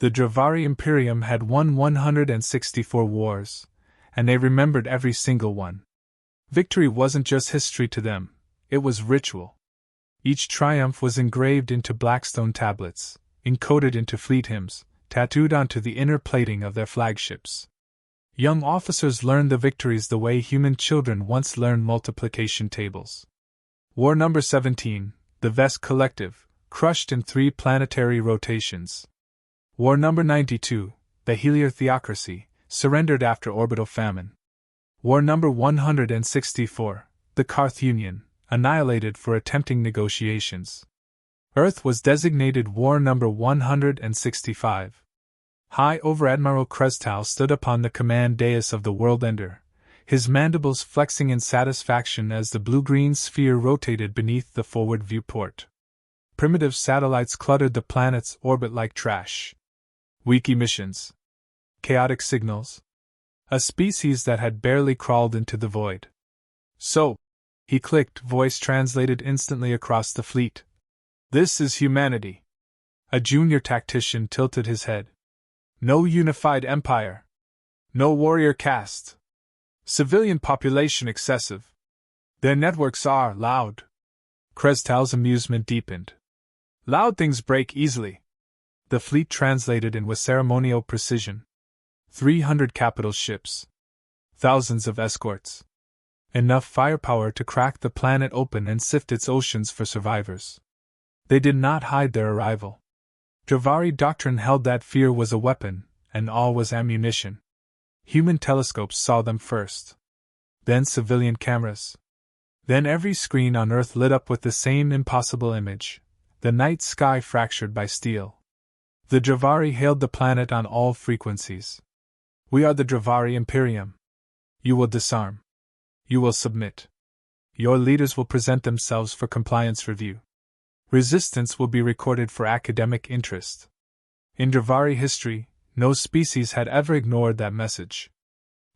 The Dravari Imperium had won 164 wars, and they remembered every single one. Victory wasn't just history to them, it was ritual. Each triumph was engraved into blackstone tablets, encoded into fleet hymns, tattooed onto the inner plating of their flagships. Young officers learned the victories the way human children once learned multiplication tables. War number 17, the Vest Collective, crushed in 3 planetary rotations. War number 92, the Heliotheocracy, surrendered after orbital famine. War number 164, the Karth Union, annihilated for attempting negotiations. Earth was designated War number 165. High Over Admiral Krestal stood upon the command dais of the World Ender, his mandibles flexing in satisfaction as the blue-green sphere rotated beneath the forward viewport. Primitive satellites cluttered the planet's orbit like trash. Weak emissions. Chaotic signals. A species that had barely crawled into the void. So, he clicked, voice translated instantly across the fleet. This is humanity. A junior tactician tilted his head. No unified empire. No warrior caste. Civilian population excessive. Their networks are loud. Krestal's amusement deepened. Loud things break easily. The fleet translated in with ceremonial precision. 300 capital ships. Thousands of escorts. Enough firepower to crack the planet open and sift its oceans for survivors. They did not hide their arrival. Dravari doctrine held that fear was a weapon, and awe was ammunition. Human telescopes saw them first. Then civilian cameras. Then every screen on Earth lit up with the same impossible image, the night sky fractured by steel. The Dravari hailed the planet on all frequencies. We are the Dravari Imperium. You will disarm. You will submit. Your leaders will present themselves for compliance review. Resistance will be recorded for academic interest. In Dravari history, no species had ever ignored that message.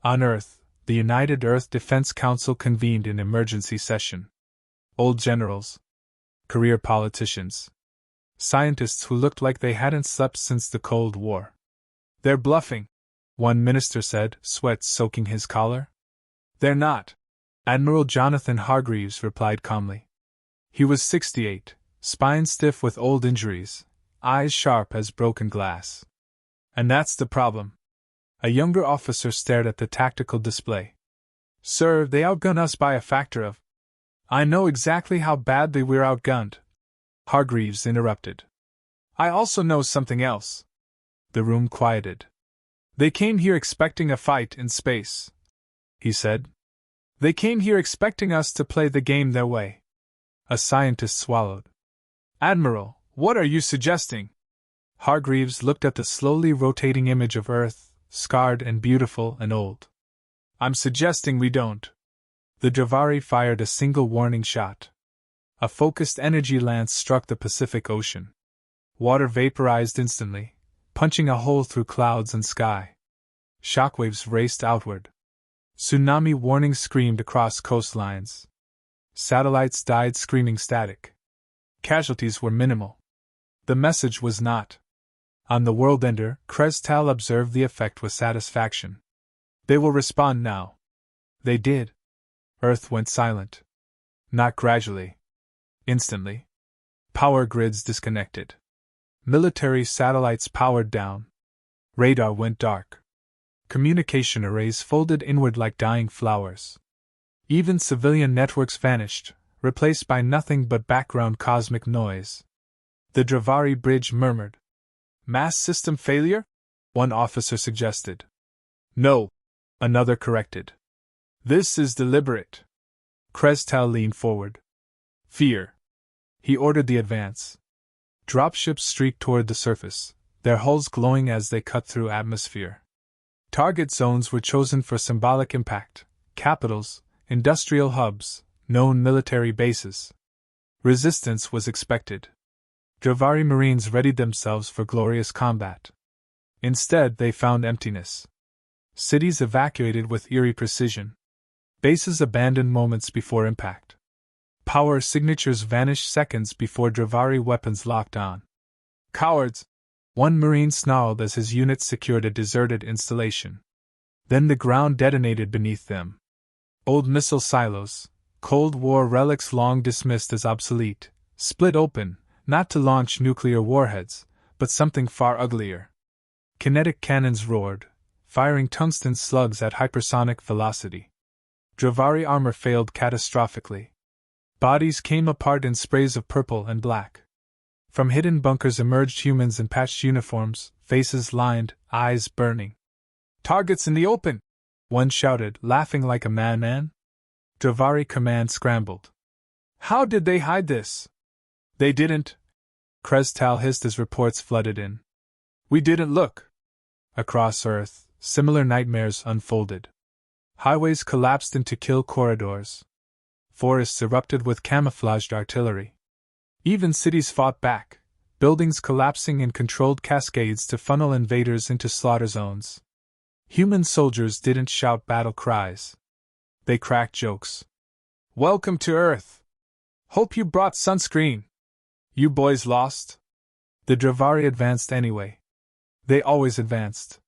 On Earth, the United Earth Defense Council convened in emergency session. Old generals. Career politicians. Scientists who looked like they hadn't slept since the Cold War. They're bluffing, one minister said, sweat soaking his collar. They're not. Admiral Jonathan Hargreaves replied calmly. He was 68, spine stiff with old injuries, eyes sharp as broken glass. And that's the problem. A younger officer stared at the tactical display. Sir, they outgun us by a factor of. I know exactly how badly we're outgunned. Hargreaves interrupted. I also know something else. The room quieted. They came here expecting a fight in space, he said. They came here expecting us to play the game their way. A scientist swallowed. Admiral, what are you suggesting? Hargreaves looked at the slowly rotating image of Earth, scarred and beautiful and old. I'm suggesting we don't. The Dravari fired a single warning shot. A focused energy lance struck the Pacific Ocean. Water vaporized instantly, punching a hole through clouds and sky. Shockwaves raced outward. Tsunami warnings screamed across coastlines. Satellites died screaming static. Casualties were minimal. The message was not. On the World Ender, Krestal observed the effect with satisfaction. They will respond now. They did. Earth went silent. Not gradually. Instantly. Power grids disconnected. Military satellites powered down. Radar went dark. Communication arrays folded inward like dying flowers. Even civilian networks vanished, replaced by nothing but background cosmic noise. The Dravari bridge murmured. Mass system failure? One officer suggested. No, another corrected. This is deliberate. Krestal leaned forward. Fear. He ordered the advance. Dropships streaked toward the surface, their hulls glowing as they cut through atmosphere. Target zones were chosen for symbolic impact: capitals, industrial hubs, known military bases. Resistance was expected. Dravari Marines readied themselves for glorious combat. Instead, they found emptiness. Cities evacuated with eerie precision. Bases abandoned moments before impact. Power signatures vanished seconds before Dravari weapons locked on. Cowards! One Marine snarled as his unit secured a deserted installation. Then the ground detonated beneath them. Old missile silos, Cold War relics long dismissed as obsolete, split open, not to launch nuclear warheads, but something far uglier. Kinetic cannons roared, firing tungsten slugs at hypersonic velocity. Dravari armor failed catastrophically. Bodies came apart in sprays of purple and black. From hidden bunkers emerged humans in patched uniforms, faces lined, eyes burning. "Targets in the open!" one shouted, laughing like a madman. Dravari command scrambled. "How did they hide this?" "They didn't," Krestal hissed as reports flooded in. "We didn't look." Across Earth, similar nightmares unfolded. Highways collapsed into kill corridors. Forests erupted with camouflaged artillery. Even cities fought back, buildings collapsing in controlled cascades to funnel invaders into slaughter zones. Human soldiers didn't shout battle cries. They cracked jokes. "Welcome to Earth! Hope you brought sunscreen! You boys lost?" The Dravari advanced anyway. They always advanced.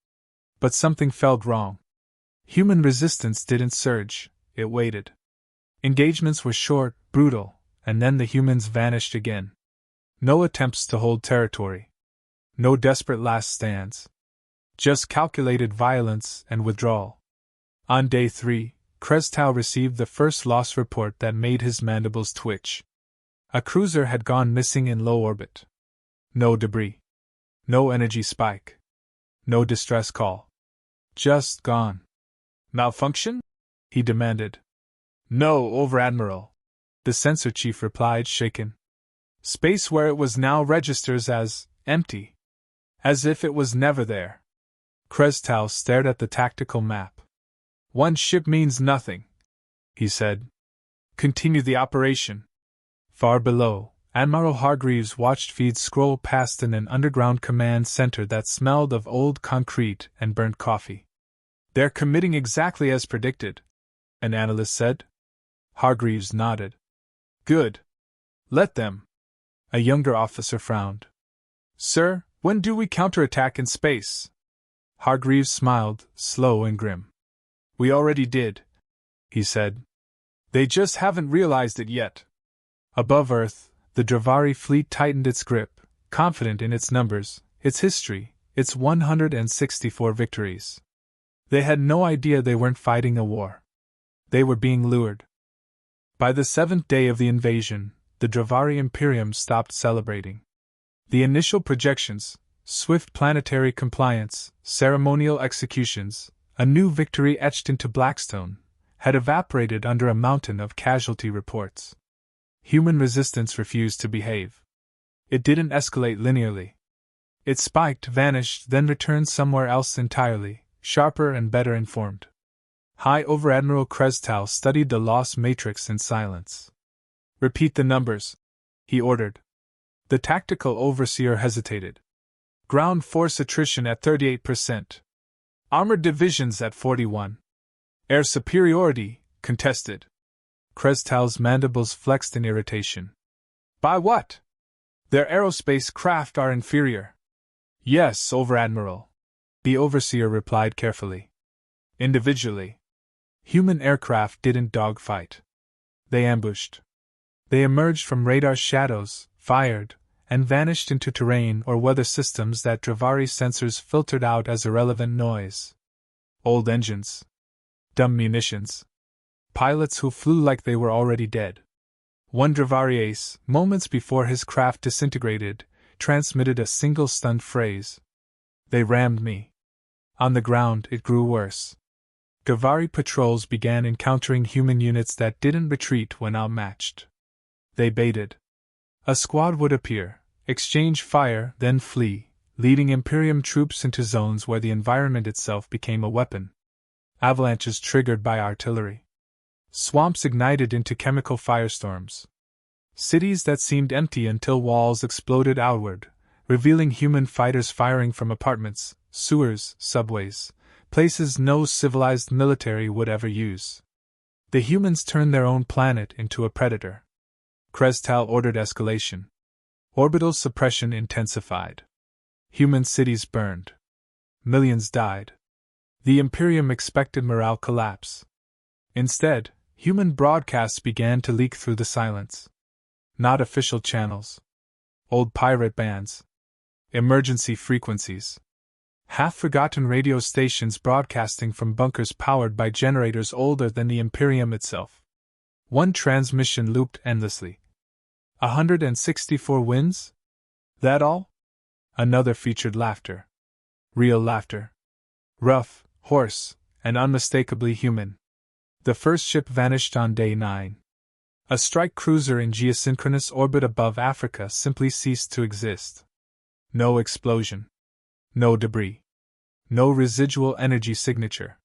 But something felt wrong. Human resistance didn't surge, it waited. Engagements were short, brutal, and then the humans vanished again. No attempts to hold territory. No desperate last stands. Just calculated violence and withdrawal. On day 3, Krestal received the first loss report that made his mandibles twitch. A cruiser had gone missing in low orbit. No debris. No energy spike. No distress call. Just gone. "Malfunction?" he demanded. "No, Over-Admiral," the sensor chief replied, shaken. "Space where it was now registers as empty. As if it was never there." Krestal stared at the tactical map. "One ship means nothing," he said. "Continue the operation." Far below, Admiral Hargreaves watched feeds scroll past in an underground command center that smelled of old concrete and burnt coffee. "They're committing exactly as predicted," an analyst said. Hargreaves nodded. "Good. Let them." A younger officer frowned. "Sir, when do we counterattack in space?" Hargreaves smiled, slow and grim. "We already did," he said. "They just haven't realized it yet." Above Earth, the Dravari fleet tightened its grip, confident in its numbers, its history, its 164 victories. They had no idea they weren't fighting a war. They were being lured. By the 7th day of the invasion, the Dravari Imperium stopped celebrating. The initial projections, swift planetary compliance, ceremonial executions, a new victory etched into Blackstone, had evaporated under a mountain of casualty reports. Human resistance refused to behave. It didn't escalate linearly. It spiked, vanished, then returned somewhere else entirely, sharper and better informed. High Over-Admiral Krestal studied the loss matrix in silence. "Repeat the numbers," he ordered. The tactical overseer hesitated. "Ground force attrition at 38%. Armored divisions at 41. Air superiority, contested." Krestal's mandibles flexed in irritation. "By what? Their aerospace craft are inferior." "Yes, Over-Admiral," the overseer replied carefully. "Individually. Human aircraft didn't dogfight. They ambushed. They emerged from radar shadows, fired, and vanished into terrain or weather systems that Dravari sensors filtered out as irrelevant noise. Old engines. Dumb munitions. Pilots who flew like they were already dead. One Dravari ace, moments before his craft disintegrated, transmitted a single stunned phrase. "They rammed me." On the ground, it grew worse. Dravari patrols began encountering human units that didn't retreat when outmatched. They baited. A squad would appear, exchange fire, then flee, leading Imperium troops into zones where the environment itself became a weapon. Avalanches triggered by artillery. Swamps ignited into chemical firestorms. Cities that seemed empty until walls exploded outward, revealing human fighters firing from apartments, sewers, subways, places no civilized military would ever use. The humans turned their own planet into a predator. Krestal ordered escalation. Orbital suppression intensified. Human cities burned. Millions died. The Imperium expected morale collapse. Instead, human broadcasts began to leak through the silence. Not official channels. Old pirate bands. Emergency frequencies. Half-forgotten radio stations broadcasting from bunkers powered by generators older than the Imperium itself. One transmission looped endlessly. 164 wins? That all? Another featured laughter. Real laughter. Rough, hoarse, and unmistakably human. The first ship vanished on day 9. A strike cruiser in geosynchronous orbit above Africa simply ceased to exist. No explosion. No debris. No residual energy signature.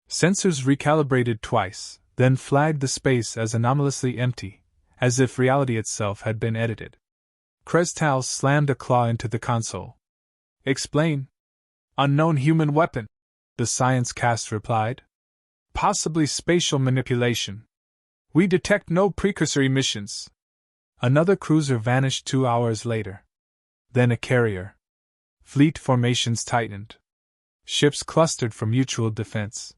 Sensors recalibrated twice, then flagged the space as anomalously empty, as if reality itself had been edited. Krestal slammed a claw into the console. Explain. Unknown human weapon, the science cast replied. Possibly spatial manipulation. We detect no precursor emissions. Another cruiser vanished 2 hours later. Then a carrier. Fleet formations tightened. Ships clustered for mutual defense.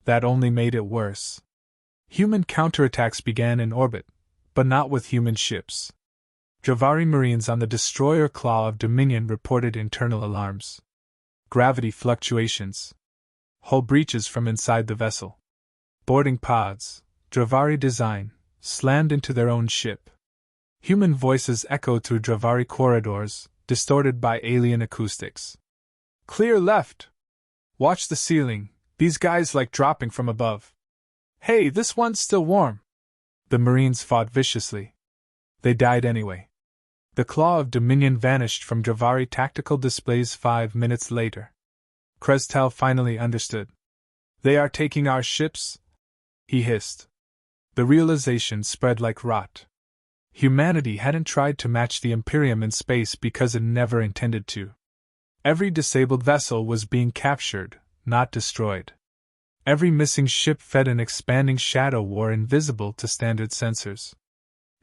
That only made it worse. Human counterattacks began in orbit, but not with human ships. Dravari Marines on the destroyer Claw of Dominion reported internal alarms. Gravity fluctuations. Hull breaches from inside the vessel. Boarding pods, Dravari design, slammed into their own ship. Human voices echoed through Dravari corridors, distorted by alien acoustics. Clear left! Watch the ceiling, these guys like dropping from above. Hey, this one's still warm! The Marines fought viciously. They died anyway. The Claw of Dominion vanished from Dravari tactical displays 5 minutes later. Krestal finally understood. They are taking our ships? He hissed. The realization spread like rot. Humanity hadn't tried to match the Imperium in space because it never intended to. Every disabled vessel was being captured, not destroyed. Every missing ship fed an expanding shadow war invisible to standard sensors.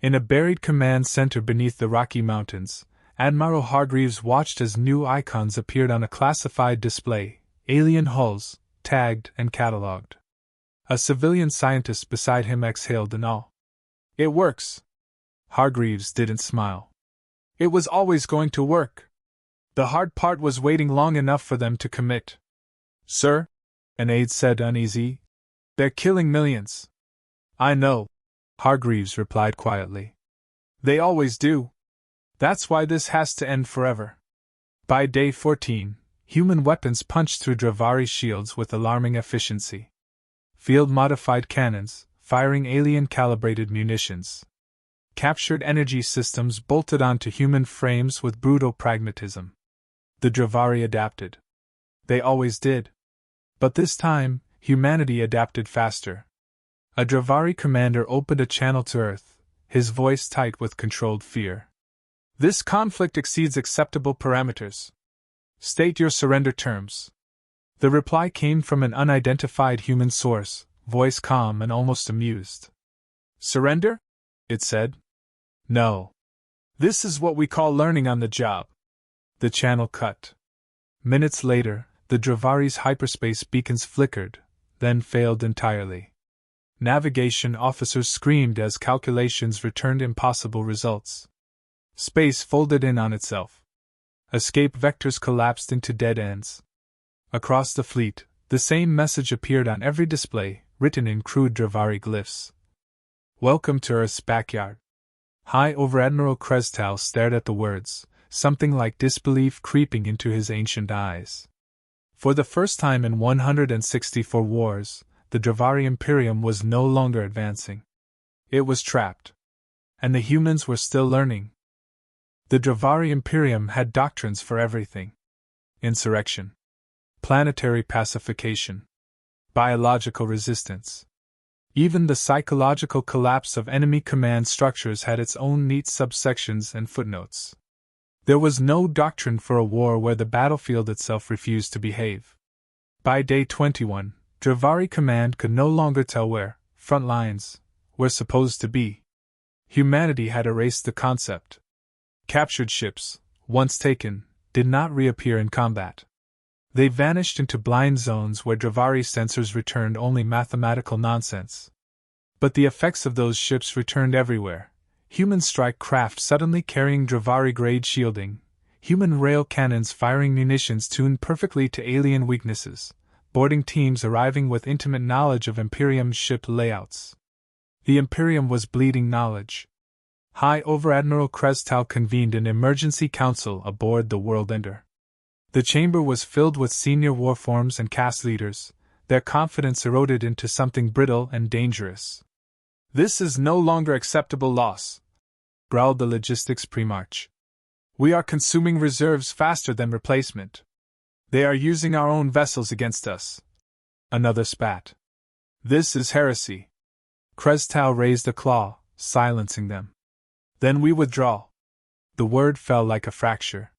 In a buried command center beneath the Rocky Mountains, Admiral Hargreaves watched as new icons appeared on a classified display, alien hulls, tagged and catalogued. A civilian scientist beside him exhaled in awe. It works. Hargreaves didn't smile. It was always going to work. The hard part was waiting long enough for them to commit. Sir? An aide said uneasy. They're killing millions. I know, Hargreaves replied quietly. They always do. That's why this has to end forever. By day 14, human weapons punched through Dravari shields with alarming efficiency. Field-modified cannons, firing alien-calibrated munitions. Captured energy systems bolted onto human frames with brutal pragmatism. The Dravari adapted. They always did. But this time, humanity adapted faster. A Dravari commander opened a channel to Earth, his voice tight with controlled fear. This conflict exceeds acceptable parameters. State your surrender terms. The reply came from an unidentified human source, voice calm and almost amused. Surrender? It said. No. This is what we call learning on the job. The channel cut. Minutes later, the Dravari's hyperspace beacons flickered, then failed entirely. Navigation officers screamed as calculations returned impossible results. Space folded in on itself. Escape vectors collapsed into dead ends. Across the fleet, the same message appeared on every display, written in crude Dravari glyphs. Welcome to Earth's backyard. High over Admiral Krestal stared at the words, something like disbelief creeping into his ancient eyes. For the first time in 164 wars, the Dravari Imperium was no longer advancing. It was trapped. And the humans were still learning. The Dravari Imperium had doctrines for everything. Insurrection. Planetary pacification. Biological resistance. Even the psychological collapse of enemy command structures had its own neat subsections and footnotes. There was no doctrine for a war where the battlefield itself refused to behave. By day 21, Dravari Command could no longer tell where front lines were supposed to be. Humanity had erased the concept. Captured ships, once taken, did not reappear in combat. They vanished into blind zones where Dravari sensors returned only mathematical nonsense. But the effects of those ships returned everywhere. Human strike craft suddenly carrying Dravari-grade shielding, human rail cannons firing munitions tuned perfectly to alien weaknesses, boarding teams arriving with intimate knowledge of Imperium's ship layouts. The Imperium was bleeding knowledge. High Over-Admiral Krestow convened an emergency council aboard the Worldender. The chamber was filled with senior warforms and caste leaders, their confidence eroded into something brittle and dangerous. "This is no longer acceptable loss," growled the logistics primarch. "We are consuming reserves faster than replacement. They are using our own vessels against us." Another spat. "This is heresy." Krestow raised a claw, silencing them. "Then we withdraw." The word fell like a fracture.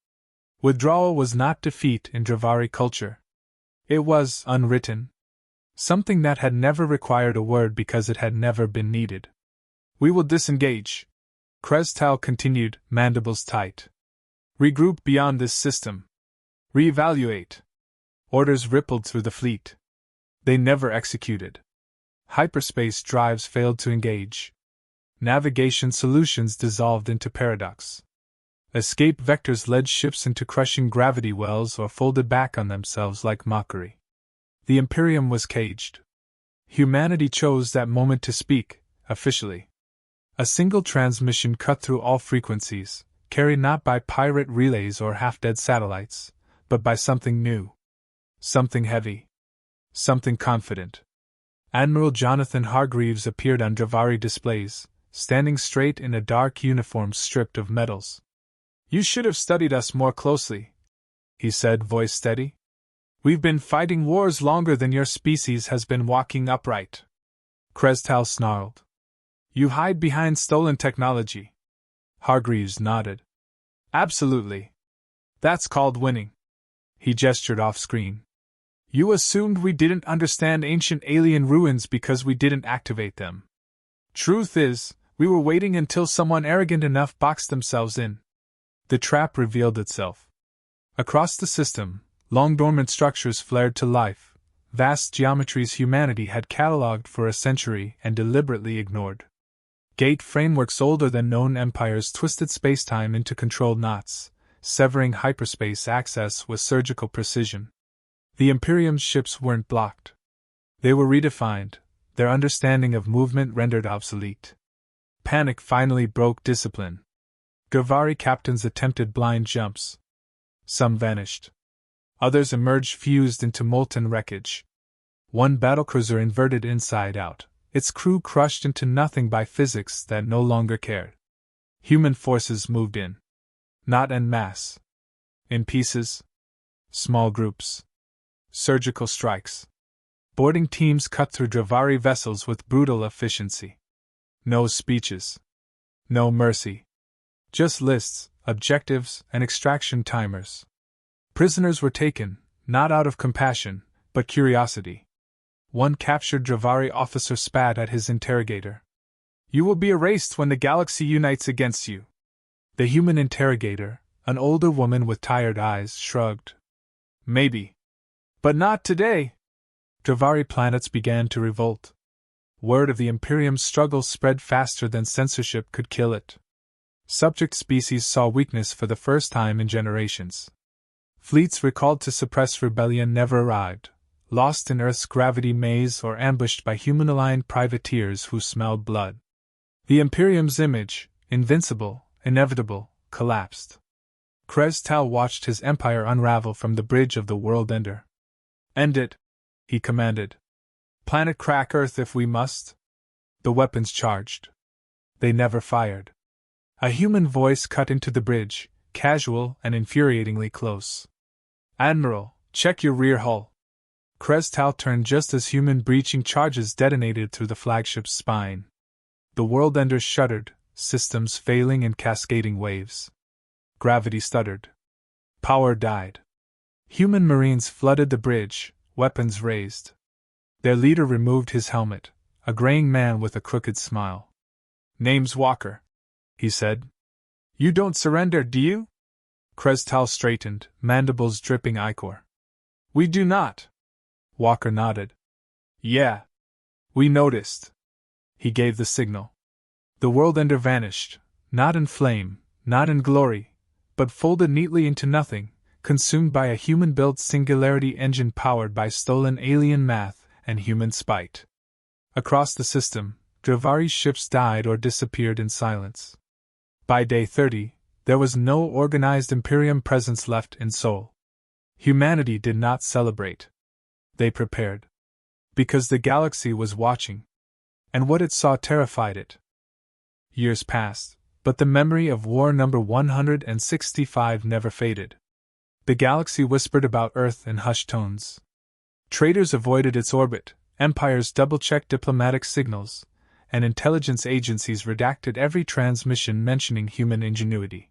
Withdrawal was not defeat in Dravari culture. It was unwritten. Something that had never required a word because it had never been needed. "We will disengage," Krestow continued, mandibles tight. "Regroup beyond this system. Reevaluate." Orders rippled through the fleet. They never executed. Hyperspace drives failed to engage. Navigation solutions dissolved into paradox. Escape vectors led ships into crushing gravity wells or folded back on themselves like mockery. The Imperium was caged. Humanity chose that moment to speak, officially. A single transmission cut through all frequencies, carried not by pirate relays or half-dead satellites, but by something new. Something heavy. Something confident. Admiral Jonathan Hargreaves appeared on Dravari displays, standing straight in a dark uniform stripped of medals. "You should have studied us more closely," he said, voice steady. "We've been fighting wars longer than your species has been walking upright." Krestow snarled. "You hide behind stolen technology." Hargreaves nodded. "Absolutely. That's called winning." He gestured off-screen. "You assumed we didn't understand ancient alien ruins because we didn't activate them. Truth is, we were waiting until someone arrogant enough boxed themselves in." The trap revealed itself. Across the system, long-dormant structures flared to life, vast geometries humanity had catalogued for a century and deliberately ignored. Gate frameworks older than known empires twisted spacetime into controlled knots, severing hyperspace access with surgical precision. The Imperium's ships weren't blocked. They were redefined, their understanding of movement rendered obsolete. Panic finally broke discipline. Dravari captains attempted blind jumps. Some vanished. Others emerged fused into molten wreckage. One battlecruiser inverted inside out, its crew crushed into nothing by physics that no longer cared. Human forces moved in. Not en masse. In pieces. Small groups. Surgical strikes. Boarding teams cut through Dravari vessels with brutal efficiency. No speeches. No mercy. Just lists, objectives, and extraction timers. Prisoners were taken, not out of compassion, but curiosity. One captured Dravari officer spat at his interrogator. "You will be erased when the galaxy unites against you." The human interrogator, an older woman with tired eyes, shrugged. "Maybe. But not today." Dravari planets began to revolt. Word of the Imperium's struggle spread faster than censorship could kill it. Subject species saw weakness for the first time in generations. Fleets recalled to suppress rebellion never arrived, lost in Earth's gravity maze or ambushed by human-aligned privateers who smelled blood. The Imperium's image, invincible, inevitable, collapsed. Krestow watched his empire unravel from the bridge of the Worldender. "End it," he commanded. "Planet crack Earth if we must." The weapons charged. They never fired. A human voice cut into the bridge, casual and infuriatingly close. "Admiral, check your rear hull." Krestow turned just as human breaching charges detonated through the flagship's spine. The Worldender shuddered, systems failing in cascading waves. Gravity stuttered. Power died. Human Marines flooded the bridge, weapons raised. Their leader removed his helmet, a graying man with a crooked smile. "Name's Walker," he said. "You don't surrender, do you?" Krestal straightened, mandibles dripping ichor. We do not. Walker nodded. Yeah. We noticed. He gave the signal. The world ender vanished, not in flame, not in glory, but folded neatly into nothing, consumed by a human-built singularity engine powered by stolen alien math and human spite. Across the system, Dravari's ships died or disappeared in silence. By day 30, there was no organized Imperium presence left in Sol. Humanity did not celebrate. They prepared. Because the galaxy was watching. And what it saw terrified it. Years passed, but the memory of war number 165 never faded. The galaxy whispered about Earth in hushed tones. Traders avoided its orbit, empires double-checked diplomatic signals, and intelligence agencies redacted every transmission mentioning human ingenuity.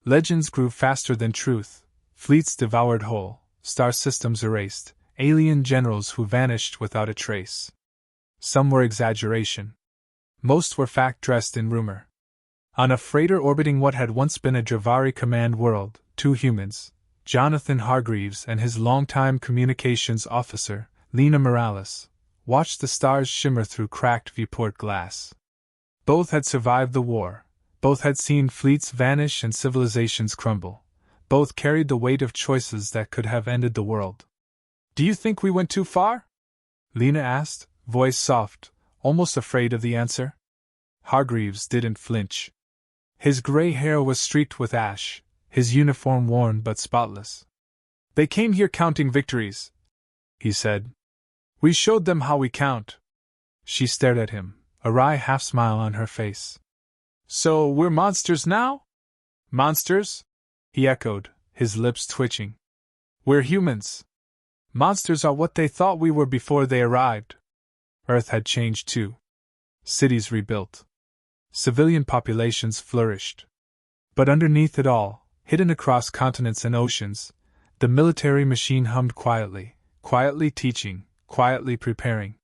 Legends grew faster than truth, fleets devoured whole, star systems erased, alien generals who vanished without a trace. Some were exaggeration. Most were fact dressed in rumor. On a freighter orbiting what had once been a Dravari command world, 2 humans, Jonathan Hargreaves and his longtime communications officer, Lena Morales, watched the stars shimmer through cracked viewport glass. Both had survived the war, both had seen fleets vanish and civilizations crumble, both carried the weight of choices that could have ended the world. Do you think we went too far? Lena asked, voice soft, almost afraid of the answer. Hargreaves didn't flinch. His gray hair was streaked with ash, his uniform worn but spotless. They came here counting victories, he said. We showed them how we count. She stared at him, a wry half-smile on her face. So we're monsters now? Monsters? He echoed, his lips twitching. We're humans. Monsters are what they thought we were before they arrived. Earth had changed too. Cities rebuilt. Civilian populations flourished. But underneath it all, hidden across continents and oceans, the military machine hummed quietly, quietly teaching, quietly preparing.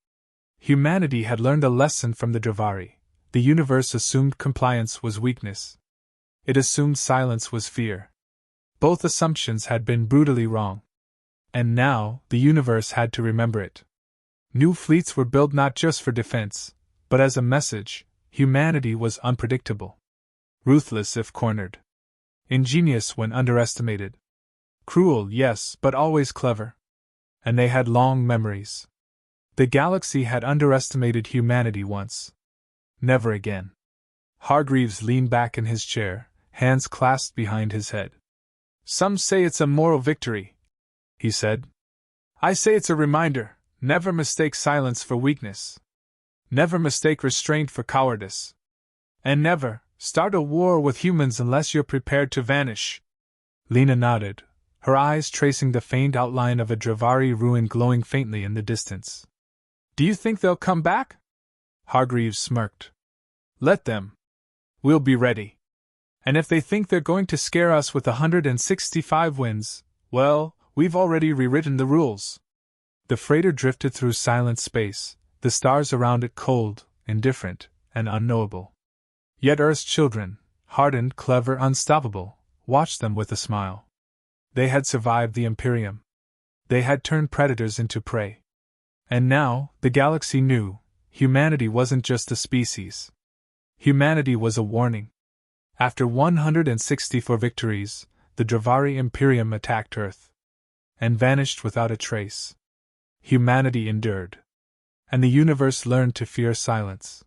Humanity had learned a lesson from the Dravari. The universe assumed compliance was weakness. It assumed silence was fear. Both assumptions had been brutally wrong. And now, the universe had to remember it. New fleets were built not just for defense, but as a message. Humanity was unpredictable. Ruthless if cornered. Ingenious when underestimated. Cruel, yes, but always clever. And they had long memories. The galaxy had underestimated humanity once. Never again. Hargreaves leaned back in his chair, hands clasped behind his head. Some say it's a moral victory, he said. I say it's a reminder, never mistake silence for weakness. Never mistake restraint for cowardice. And never start a war with humans unless you're prepared to vanish. Lena nodded, her eyes tracing the faint outline of a Dravari ruin glowing faintly in the distance. Do you think they'll come back? Hargreaves smirked. Let them. We'll be ready. And if they think they're going to scare us with 165 wins, well, we've already rewritten the rules. The freighter drifted through silent space, the stars around it cold, indifferent, and unknowable. Yet Earth's children, hardened, clever, unstoppable, watched them with a smile. They had survived the Imperium. They had turned predators into prey. And now, the galaxy knew, humanity wasn't just a species. Humanity was a warning. After 164 victories, the Dravari Imperium attacked Earth. And vanished without a trace. Humanity endured. And the universe learned to fear silence.